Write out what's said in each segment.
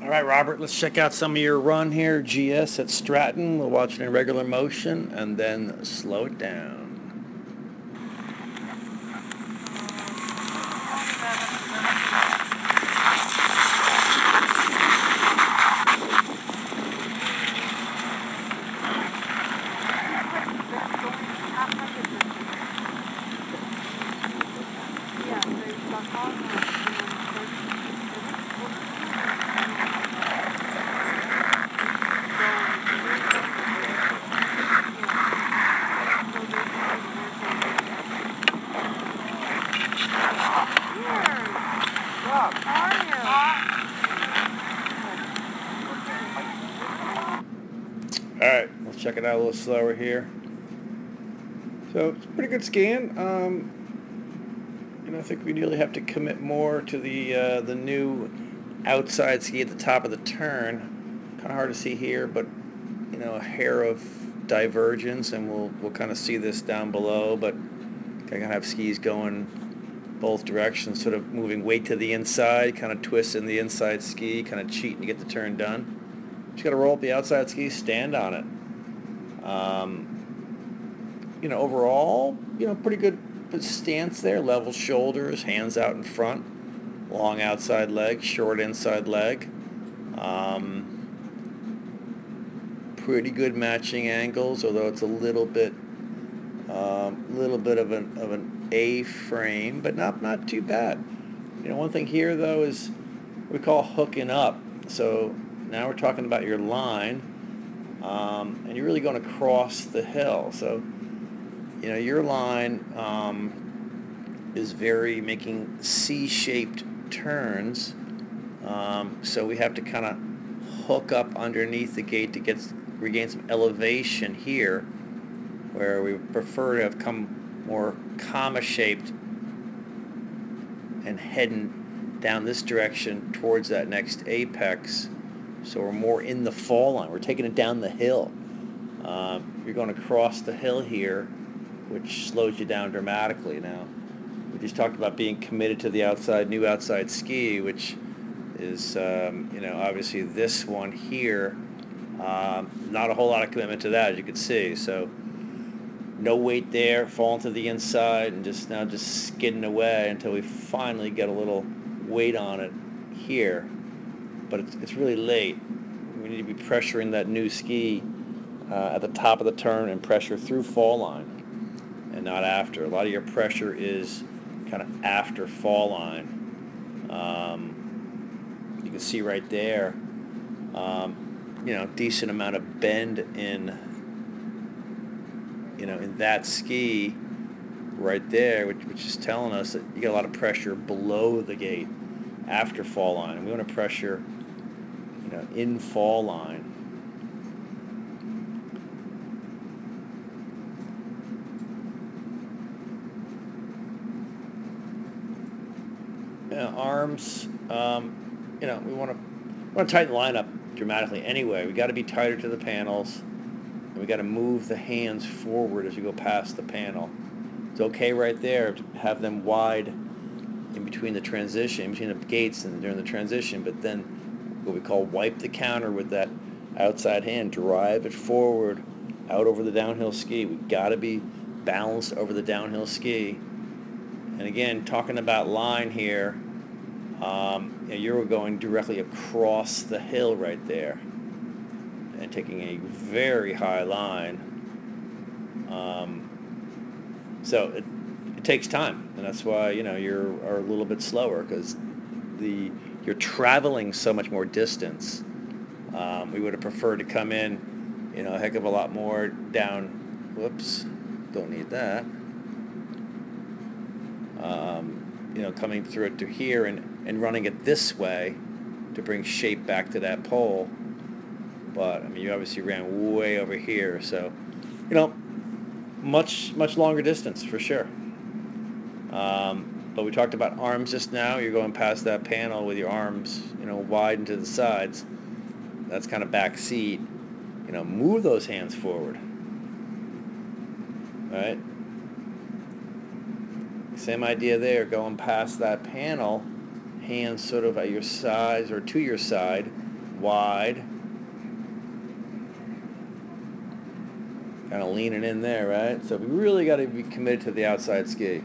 All right, Robert, let's check out some of your run here. GS at Stratton. We'll watch it in regular motion and then slow it down. Alright, let's check it out a little slower here. So it's a pretty good scan. I think we really have to commit more to the new outside ski at the top of the turn. Kind of hard to see here, but a hair of divergence, and we'll kind of see this down below. But I kind of have skis going both directions, sort of moving weight to the inside, kind of twist in the inside ski, kind of cheating to get the turn done. Just got to roll up the outside ski, stand on it. Overall, pretty good stance there. Level shoulders, hands out in front, long outside leg, short inside leg. Pretty good matching angles, although it's a little bit of an A frame, but not too bad. One thing here though is we call hooking up. So now we're talking about your line, and you're really going across the hill. So your line is very making C-shaped turns. So we have to kind of hook up underneath the gate to regain some elevation here, where we prefer to have come more comma-shaped and heading down this direction towards that next apex. So we're more in the fall line. We're taking it down the hill. You're going across the hill here, which slows you down dramatically. Now, we just talked about being committed to the new outside ski, which is, obviously this one here. Not a whole lot of commitment to that, as you can see. So no weight there, falling to the inside, and just skidding away until we finally get a little weight on it here. But it's really late. We need to be pressuring that new ski at the top of the turn and pressure through fall line and not after. A lot of your pressure is kind of after fall line. You can see right there, decent amount of bend in that ski right there, which is telling us that you get a lot of pressure below the gate after fall line, and we want to pressure in fall line. Arms, we want to tighten the line up dramatically anyway. We got to be tighter to the panels, and we got to move the hands forward as you go past the panel. It's okay right there to have them wide in between the transition, in between the gates and during the transition, but then what we call wipe the counter with that outside hand, drive it forward out over the downhill ski. We got to be balanced over the downhill ski. And again, talking about line here, you're going directly across the hill right there and taking a very high line. So it takes time, and that's why you're a little bit slower, because you're traveling so much more distance. We would have preferred to come in, a heck of a lot more down. Whoops, don't need that. Coming through it to here and running it this way to bring shape back to that pole. But you obviously ran way over here, so much longer distance for sure. But we talked about arms just now. You're going past that panel with your arms, wide into the sides. That's kind of back seat. Move those hands forward. All right. Same idea there, going past that panel, hands sort of at your sides or to your side, wide. Kind of leaning in there, right? So we really got to be committed to the outside ski.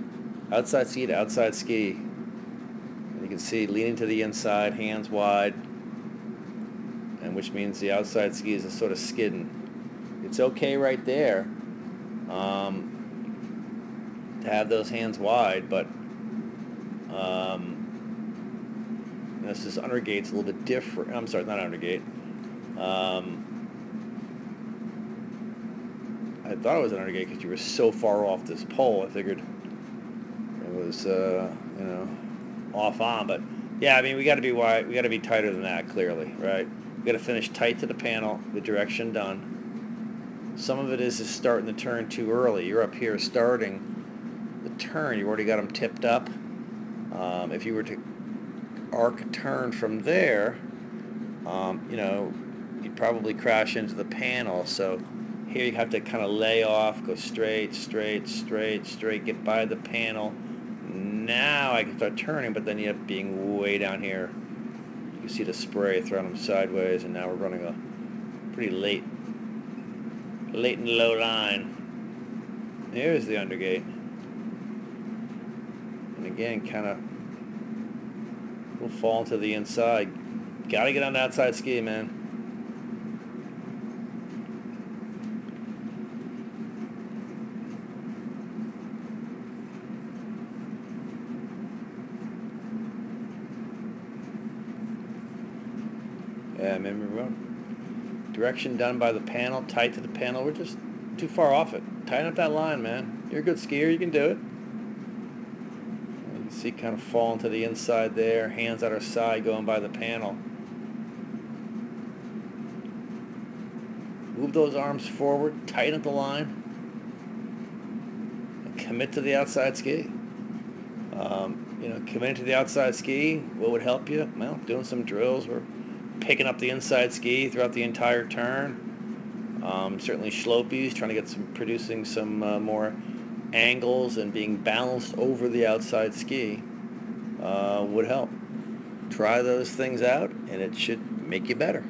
Outside ski to outside ski. And you can see leaning to the inside, hands wide, and which means the outside ski is a sort of skidding. It's okay right there to have those hands wide, but this is undergate's a little bit different. I'm sorry, not undergate. I thought it was an undergate because you were so far off this pole. I figured it was, off on. But yeah, I mean, we got to be wide. We got to be tighter than that. Clearly, right? We got to finish tight to the panel. The direction done. Some of it is starting the turn too early. You're up here starting the turn. You've already got them tipped up. If you were to arc a turn from there, you'd probably crash into the panel. So here you have to kind of lay off, go straight, get by the panel. Now I can start turning, but then you end up being way down here. You can see the spray throwing them sideways, and now we're running a pretty late and low line. There's the undergate. And again, kind of we'll fall into the inside. Gotta get on the outside ski, man. Yeah, remember, direction done by the panel, tight to the panel. We're just too far off it. Tighten up that line, man. You're a good skier. You can do it. You can see kind of falling to the inside there. Hands at our side going by the panel. Move those arms forward. Tighten up the line. And commit to the outside ski. Committing to the outside ski. What would help you? Well, doing some drills. We're picking up the inside ski throughout the entire turn. Certainly slopies, trying to get producing some more angles and being balanced over the outside ski would help. Try those things out, and it should make you better.